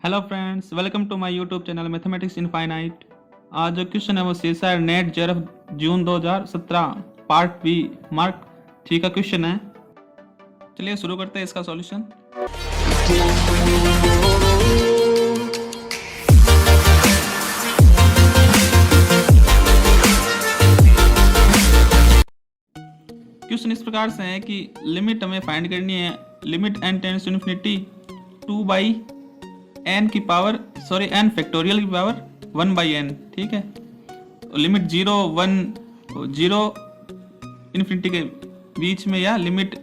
Hello friends, welcome to my YouTube channel mathematics infinite. आज जो question है वो CSIR NET JRF June 2017 part B mark 3 का question है। चलिए शुरू करते हैं इसका सॉल्यूशन। क्वेश्चन इस प्रकार से है कि लिमिट हमें फाइंड करनी है। Limit n tends to infinity 2/n की पावर n फैक्टोरियल की पावर 1/n। ठीक है, तो लिमिट 0 इन्फिनिटी के बीच में या लिमिट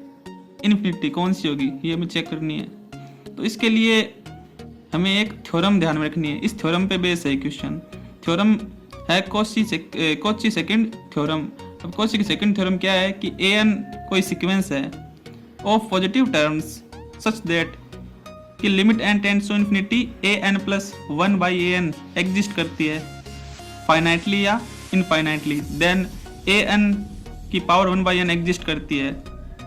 इन्फिनिटी कौन सी होगी ये हमें चेक करनी है। तो इसके लिए हमें एक थ्योरम ध्यान में रखनी है। इस थ्योरम पे बेस है क्वेश्चन। थ्योरम है कॉची सेकंड थ्योरम। अब कॉची सेकंड थ्योरम क्या है कि an कोई सीक्वेंस है of positive terms such that कि limit n tends to infinity an plus 1/an exist करती है फाइनाइटली या इनफाइनाइटली, देन an की पावर 1/n एग्जिस्ट करती है।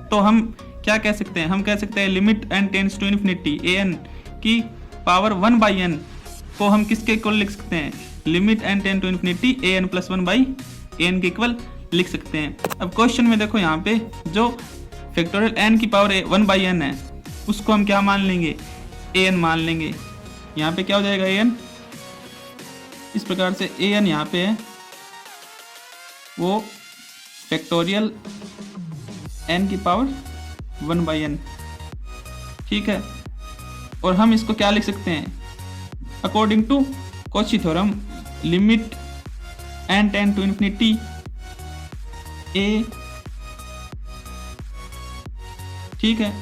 तो हम क्या कह सकते हैं? हम कह सकते हैं limit n tends to infinity an की पावर 1/n को हम किसके इक्वल लिख सकते हैं? Limit n tend to infinity an plus 1/n के इक्वल लिख सकते हैं। अब क्वेश्चन में देखो, यहाँ पे जो फैक्टोरियल n की पावर 1/n है उसको हम क्या मान लेंगे? an मान लेंगे। यहाँ पे क्या हो जाएगा? an इस प्रकार से an यहाँ पे है वो फैक्टोरियल n की पावर 1/n। ठीक है, और हम इसको क्या लिख सकते हैं? According to Cauchy theorem limit n tend to infinity a, ठीक है,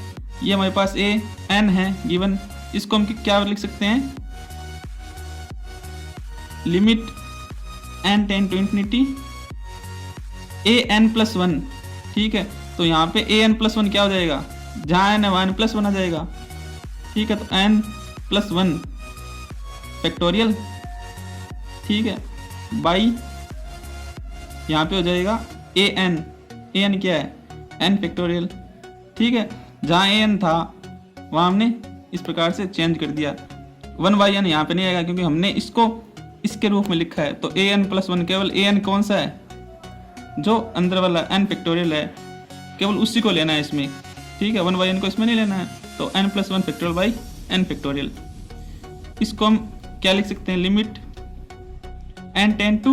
ये हमारे पास a n है गिवन। इसको हम क्या लिख सकते हैं? Limit n tend to infinity a n plus 1। ठीक है, तो यहाँ पे a n प्लस 1 क्या हो जाएगा? जहाँ n है वहाँ n प्लस 1 आ जाएगा। ठीक है, तो n प्लस 1 फैक्टोरियल, ठीक है, बाई यहाँ पे हो जाएगा a n क्या है? n factorial. ठीक है, जहाँ a n था वहाँ हमने इस प्रकार से चेंज कर दिया। 1/n यहाँ पे नहीं आएगा क्योंकि हमने इसको इसके रूप में लिखा है। तो a n प्लस 1 केवल a n कौन सा है? जो अंदर वाला n फैक्टोरियल है, केवल उसी को लेना है इसमें। ठीक है, 1/n को इसमें नहीं लेना है। तो n plus 1 factorial by n factorial. इसको हम क्या लिख सकते हैं? Limit n tend to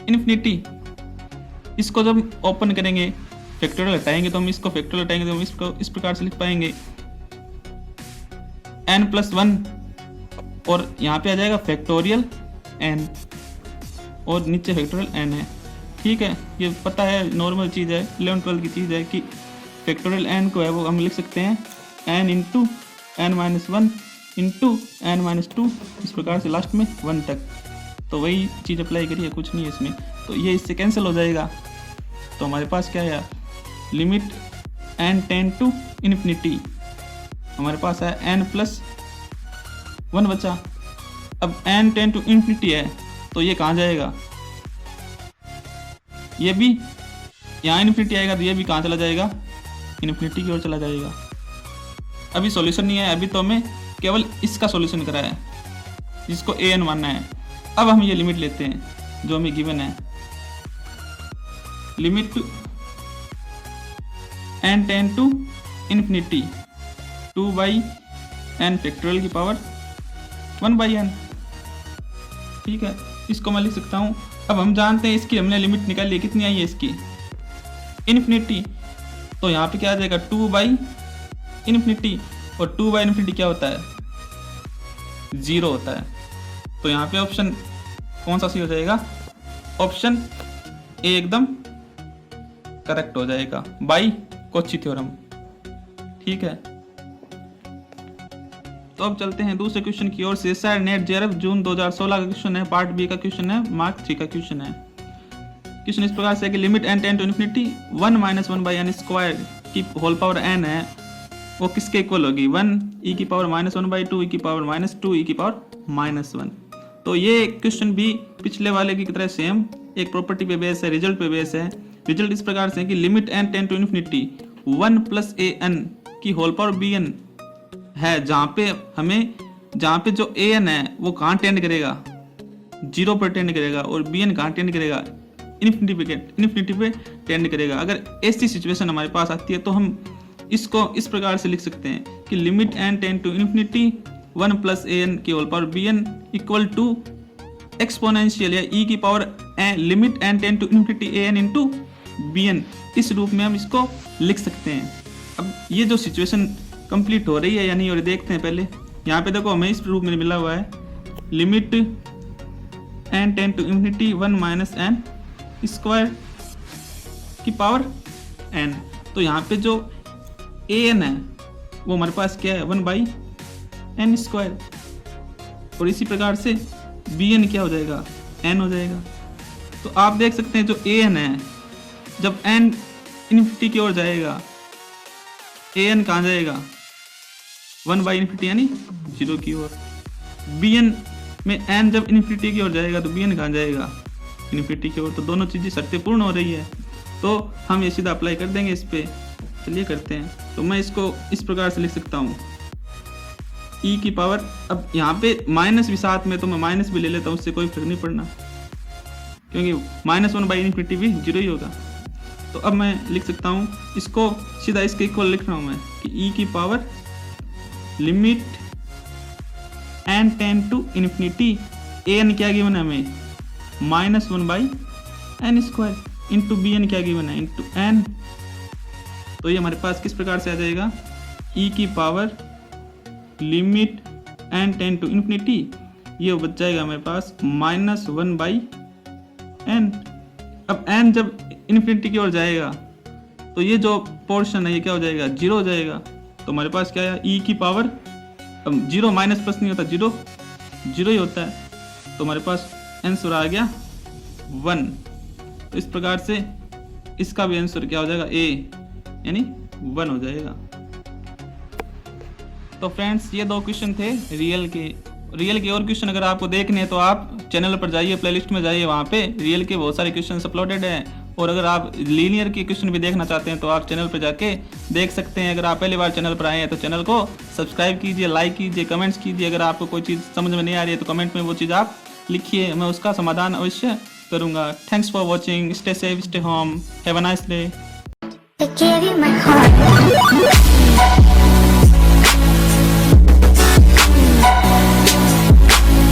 infinity. इसको जब ओपन करेंगे फैक्टोरियल हटाएंगे तो हम इसको फैक्टोरियल हटाएंगे तो हम इसको इस प्रकार से लिख पाएंगे n प्लस 1 और यहाँ पे आ जाएगा फैक्टोरियल n और नीचे फैक्टोरियल n है। ठीक है, ये पता है, नॉर्मल चीज़ है, 11-12 की चीज़ है कि फैक्टोरियल n को है वो हम लिख सकते हैं n into n-1 into n-2, इस प्रकार से लास्ट में 1 तक। तो वही चीज़ अप्लाई करिए, कुछ नहीं है इसमें। तो ये इससे कैंसिल हो जाएगा। तो हमारे पास क्या है? Limit n tend to infinity हमारे पास है n प्लस 1 बचा। अब n टेंड टू इन्फिनिटी है तो ये कहाँ जाएगा? ये भी यहाँ इन्फिनिटी आएगा तो ये भी कहाँ चला जाएगा? इन्फिनिटी की ओर चला जाएगा। अभी सॉल्यूशन नहीं है, अभी तो हमें केवल इसका सॉल्यूशन करा है जिसको an मानना है। अब हम ये लिमिट लेते हैं जो हमें गिवन है। Limit n tend to infinity 2/n factorial की पावर 1/n। ठीक है, इसको मैं लिख सकता हूँ। अब हम जानते हैं इसकी हमने लिमिट निकाली है, कितनी आई है इसकी? इन्फिनिटी। तो यहाँ पे क्या आ जाएगा? 2/इन्फिनिटी, और 2/इन्फिनिटी क्या होता है? 0 होता है। तो यहाँ पे ऑप्शन कौन सा सही हो जाएगा? ऑप्शन ए एकदम करेक्ट हो जाएगा बाई कॉची थ्योरम। ठीक है, तो अब चलते हैं दूसरे क्वेश्चन की ओर। सीएसआईआर नेट जेआरएफ जून 2016 का क्वेश्चन है, पार्ट बी का क्वेश्चन है, मार्क 3 का क्वेश्चन है। क्वेश्चन इस प्रकार से है कि limit n tend to infinity 1-1/n square की होल पावर n है वो किसके इक्वल होगी? 1 e की पावर -1/2 e की पावर -2 e की पावर -1। तो ये क्वेश्चन भी पिछले वाले की तरह सेम एक प्रॉपर्टी पे बेस है, रिजल्ट पे बेस है। रिजल्ट इस प्रकार से है कि limit n tend to infinity 1 plus an की होल पावर bn है, जहाँ पे हमें जहाँ पे जो ए एन है वो कहाँ टेंड करेगा, 0 पर टेंड करेगा, और बी एन कहाँ टेंड करेगा, इन्फिनिटी पे टेंड करेगा। अगर ऐसी सिचुएशन हमारे पास आती है तो हम इसको इस प्रकार से लिख सकते हैं कि limit n tend to infinity 1 plus a n की whole power b n equal to exponential या ई की power limit n tend to infinity a n into b n. इस रूप में हम इसको लिख सकते हैं। अब ये जो सिचुएशन कंप्लीट हो रही है या नहीं, और देखते हैं पहले। यहाँ पे देखो हमें इस रूप में मिला हुआ है limit n tend to infinity 1 minus n square की पावर एन। तो यहाँ पे जो ए एन है वो हमारे पास क्या है, 1 बाई एन स्क्वायर, और इसी प्रकार से बी एन क्या हो जाएगा, एन हो जाएगा। तो आप देख सकते हैं जो ए एन है, जब एन इन्फिनिटी की ओर जाएगा, ए एन कहाँ जाएगा, 1 बाई इन्फिनिटी यानी 0 की ओर। बी एन में एन जब इन्फिनिटी की ओर जाएगा तो बी एन कहाँ जाएगा, इन्फिनिटी की ओर। तो दोनों चीज़ें शर्तें पूर्ण हो रही है, तो हम ये सीधा अप्लाई कर देंगे इस पे। चलिए करते हैं। तो मैं इसको इस प्रकार से लिख सकता हूँ ई की पावर, अब यहाँ पे माइनस भी साथ में, तो मैं माइनस भी ले लेता हूँ, उससे कोई फर्क नहीं पड़ना, क्योंकि -1 बाई इन्फिनिटी भी 0 ही होगा। तो अब मैं लिख सकता हूँ इसको सीधा इसके इक्वल लिख रहा हूँ मैं कि ई की power limit n tend to infinity, a n क्या गिवन है हमें, -1 by n square into b n क्या गिवन है, इंटू एन। तो ये हमारे पास किस प्रकार से आ जाएगा, ई की power limit n tend to infinity, ये बच जाएगा हमारे पास -1 बाई एन। अब एन जब इन्फिनिटी की ओर जाएगा तो ये जो पोर्शन है ये क्या हो जाएगा, 0 हो जाएगा। तो हमारे पास क्या है, ई की पावर, अब 0 माइनस प्लस नहीं होता, 0 ही होता है। तो हमारे पास आंसर आ गया 1। तो इस प्रकार से इसका भी आंसर क्या हो जाएगा, ए यानी 1 हो जाएगा। तो फ्रेंड्स ये 2 क्वेश्चन थे रियल के और क्वेश्चन अगर आपको देखने हैं तो आप चैनल पर जाइए, प्लेलिस्ट में जाइए, वहाँ पे रियल के बहुत सारे क्वेश्चन अपलोडेड हैं। और अगर आप लीनियर के क्वेश्चन भी देखना चाहते हैं तो आप चैनल पर जाके देख सकते हैं। अगर आप पहली बार चैनल पर आए हैं तो चैनल को सब्सक्राइब कीजिए, लाइक कीजिए, कमेंट्स कीजिए। अगर आपको कोई चीज़ समझ में नहीं आ रही है तो कमेंट में वो चीज़ आप लिखिए, मैं उसका समाधान अवश्य करूँगा। Thanks for watching, stay safe, stay home, have a nice day. I gave you my heart.